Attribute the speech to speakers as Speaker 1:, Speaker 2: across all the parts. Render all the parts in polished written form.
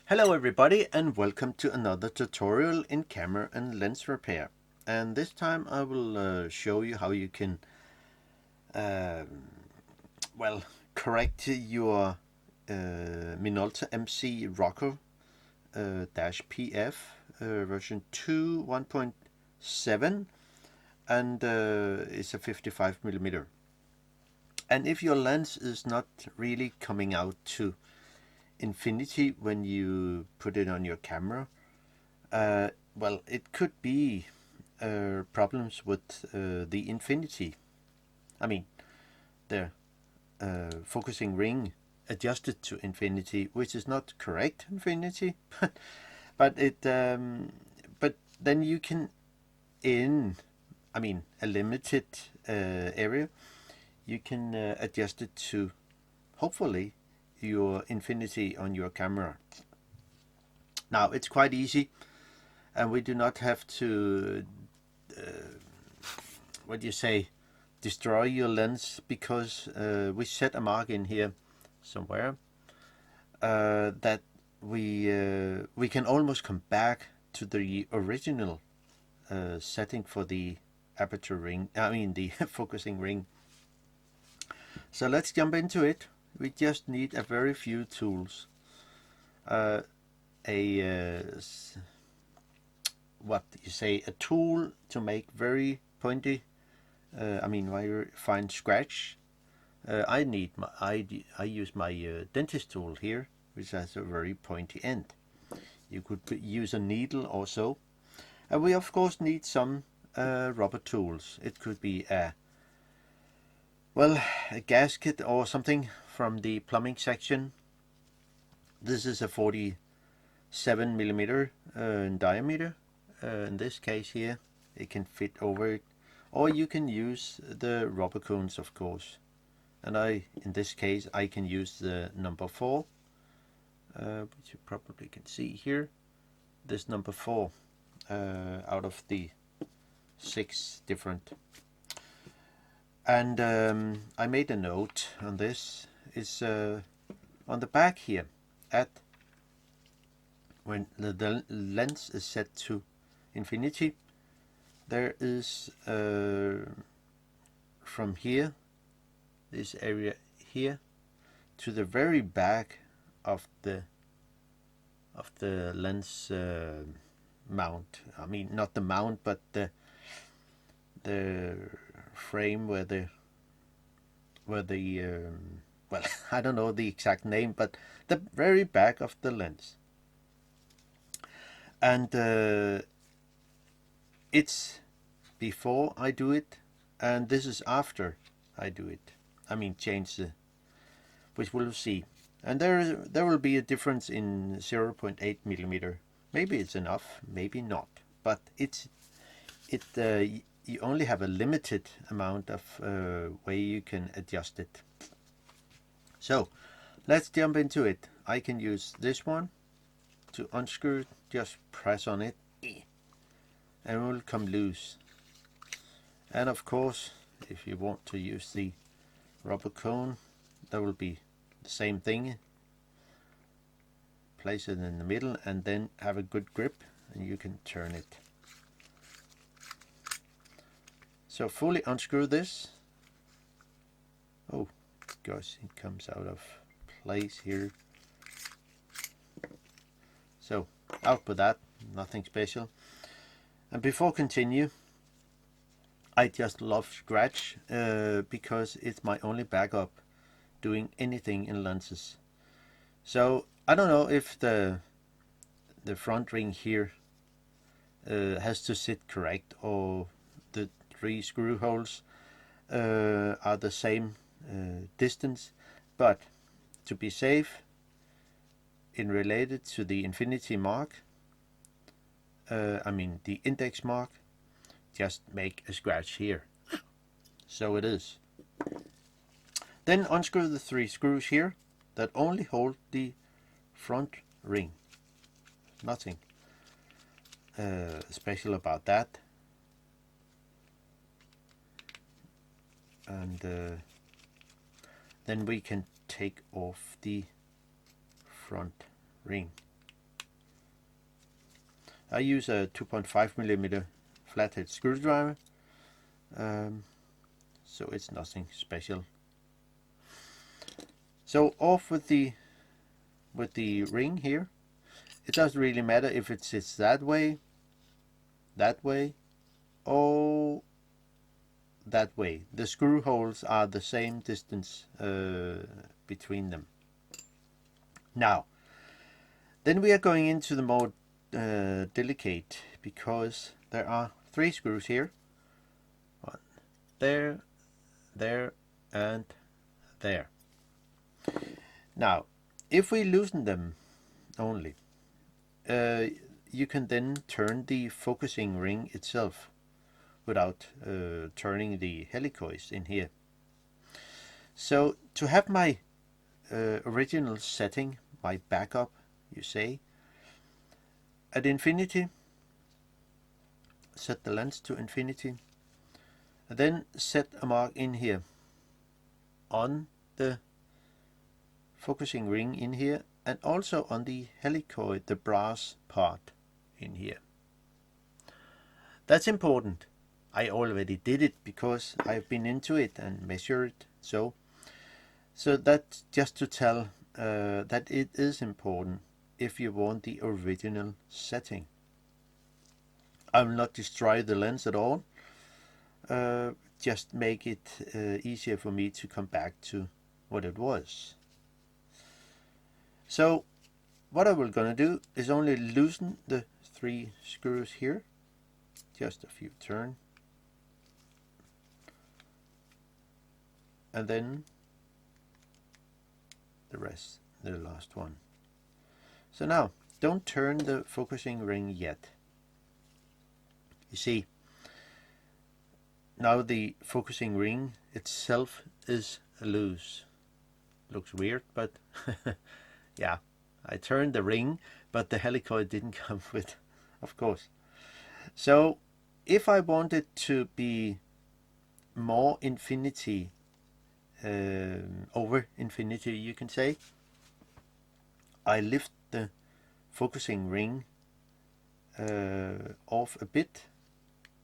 Speaker 1: Hello everybody and welcome to another tutorial in camera and lens repair. And this time I will show you how you can well correct your Minolta MC Rokkor-PF version 2 1.7 and it's a 55mm. And if your lens is not really coming out to infinity when you put it on your camera, well, it could be problems with the infinity. I mean, the focusing ring adjusted to infinity, which is not correct infinity, but but then you can in a limited area, you can adjust it to hopefully your infinity on your camera. Now it's quite easy, and we do not have to what do you say, destroy your lens, because we set a mark in here somewhere that we can almost come back to the original setting for the aperture ring, the focusing ring. So let's jump into it. We just need a very few tools. What you say, a tool to make very pointy, very fine scratch. I use my dentist tool here, which has a very pointy end. You could use a needle or so. And we of course need some rubber tools. It could be a gasket or something from the plumbing section. This is a 47mm in diameter. In this case here, it can fit over it. Or you can use the rubber cones, of course. And in this case, I can use the number 4, which you probably can see here. This number 4 out of the 6 different. And I made a note on this. It's on the back here. When the lens is set to infinity, there is from here, this area here, to the very back of the lens mount. I mean, not the mount, but the frame where the I don't know the exact name, but the very back of the lens. And it's before I do it, and this is after I do it. Change the, which we'll see. And there will be a difference in 0.8mm. Maybe it's enough, maybe not. But you only have a limited amount of way you can adjust it. So let's jump into it. I can use this one to unscrew. Just press on it, and it will come loose. And of course, if you want to use the rubber cone, that will be the same thing. Place it in the middle and then have a good grip, and you can turn it. So fully unscrew this. Oh gosh, it comes out of place here. So out with that, nothing special. And before continue, I just love scratch because it's my only backup doing anything in lenses. So I don't know if the front ring here has to sit correct, or the 3 screw holes are the same distance, but to be safe, in related to the infinity mark, the index mark, just make a scratch here. So it is. Then unscrew the 3 screws here that only hold the front ring. Nothing special about that. And then we can take off the front ring. I use a 2.5 millimeter flathead screwdriver, so it's nothing special. So off with the ring here. It doesn't really matter if it sits that way, or that way. The screw holes are the same distance between them. Now, then we are going into the more delicate, because there are 3 screws here. One there, there, and there. Now, if we loosen them only, you can then turn the focusing ring itself without turning the helicoids in here. So to have my original setting, my backup, you say, at infinity, set the lens to infinity, and then set a mark in here on the focusing ring in here, and also on the helicoid, the brass part in here. That's important. I already did it because I've been into it and measured it. So that's just to tell that it is important if you want the original setting. I will not destroy the lens at all. Just make it easier for me to come back to what it was. So what I will gonna do is only loosen the 3 screws here. Just a few turns. And then the rest, the last one. So now, don't turn the focusing ring yet. You see, now the focusing ring itself is loose. Looks weird, but yeah, I turned the ring, but the helicoid didn't come with, of course. So if I want it to be more infinity, over infinity, you can say, I lift the focusing ring off a bit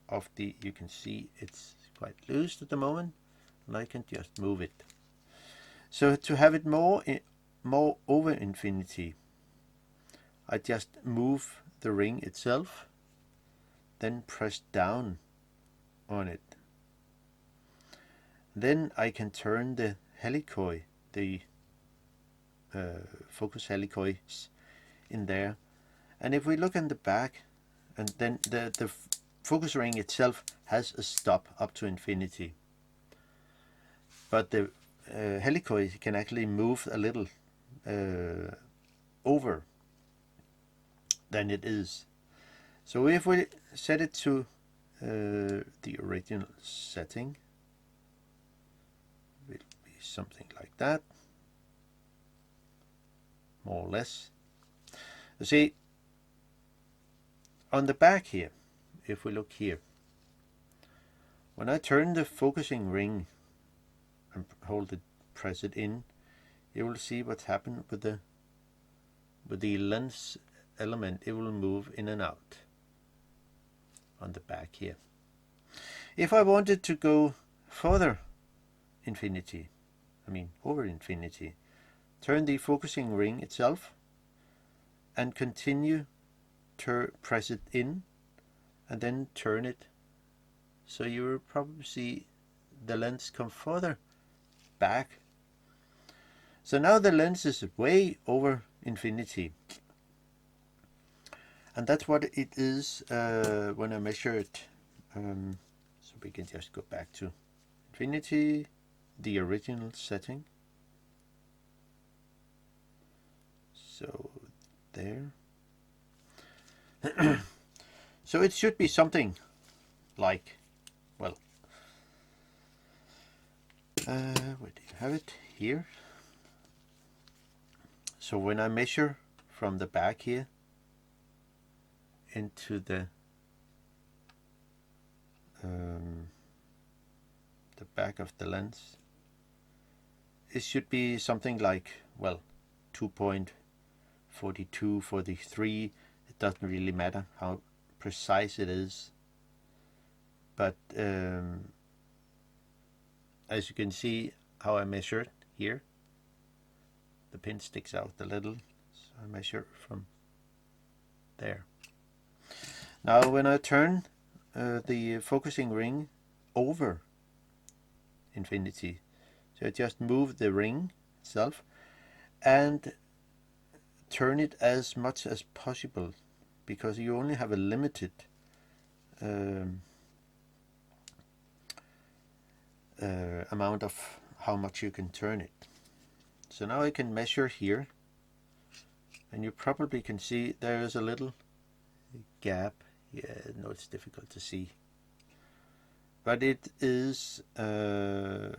Speaker 1: of the, you can see it's quite loose at the moment, and I can just move it. So to have it more over infinity, I just move the ring itself, then press down on it. Then I can turn the helicoid, the focus helicoids in there. And if we look in the back, and then the focus ring itself has a stop up to infinity. But the helicoid can actually move a little over than it is. So if we set it to the original setting, it will be something like that, more or less. You see, on the back here, if we look here, when I turn the focusing ring and hold it, press it in, you will see what happened with the lens element. It will move in and out on the back here. If I wanted to go further infinity, I mean over infinity, turn the focusing ring itself and continue to press it in and then turn it, so you will probably see the lens come further back. So now the lens is way over infinity, and that's what it is when I measure it. So we can just go back to infinity, the original setting. So there. So it should be something like, well, where do you have it? Here. So when I measure from the back here into the back of the lens, it should be something like, well, 2.42, 43. It doesn't really matter how precise it is. But as you can see how I measured here, the pin sticks out a little, so I measure from there. Now when I turn the focusing ring over infinity, so I just move the ring itself and turn it as much as possible, because you only have a limited amount of how much you can turn it. So now I can measure here, and you probably can see there is a little gap. Yeah, no, it's difficult to see, but it is I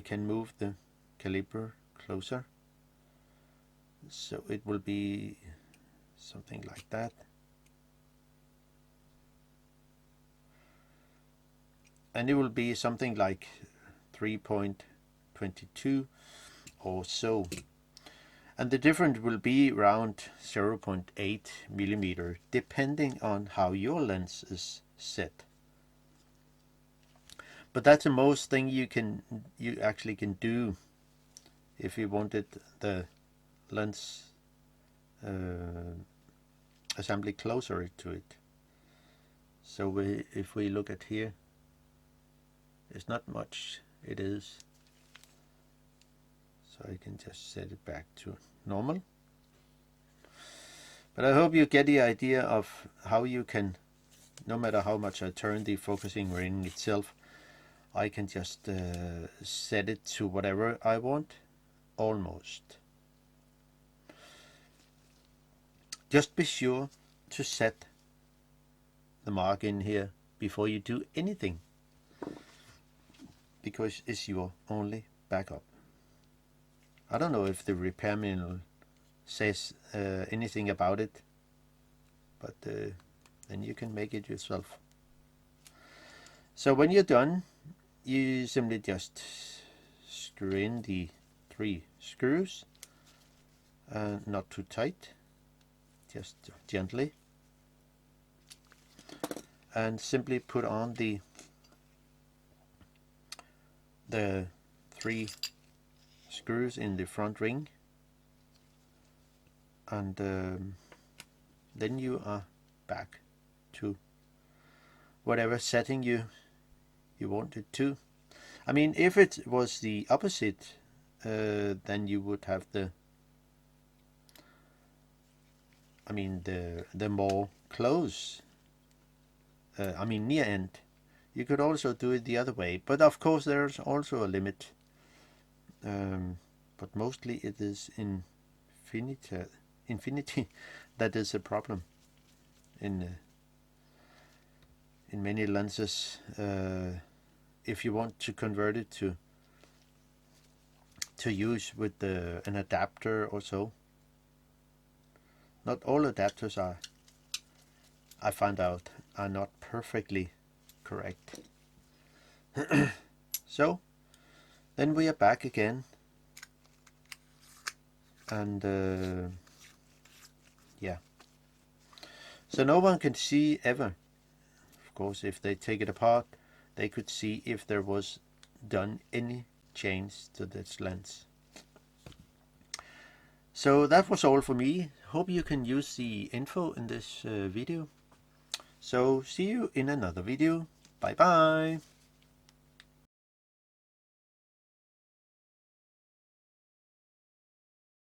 Speaker 1: can move the caliper closer, so it will be something like that. And it will be something like 3.22 or so. And the difference will be around 0.8 millimeter, depending on how your lens is set. But that's the most thing you actually can do if you wanted the lens assembly closer to it. So if we look at here, it's not much, it is. So I can just set it back to normal. But I hope you get the idea of how you can, no matter how much I turn the focusing ring itself, I can just set it to whatever I want, almost. Just be sure to set the mark in here before you do anything, because it's your only backup. I don't know if the repair manual says anything about it, but then you can make it yourself. So when you're done, you simply just screw in the 3 screws, not too tight, just gently, and simply put on the 3 screws in the front ring, and then you are back to whatever setting you want it to. I mean, if it was the opposite, then you would have the more close, near end. You could also do it the other way, but of course there's also a limit. But mostly it is infinity that is a problem in many lenses. If you want to convert it to use with an adapter or so. Not all adapters I found out, are not perfectly correct. So then we are back again, and yeah. So no one can see ever. Of course, if they take it apart, they could see if there was done any change to this lens. So that was all for me. Hope you can use the info in this video. So see you in another video. Bye bye.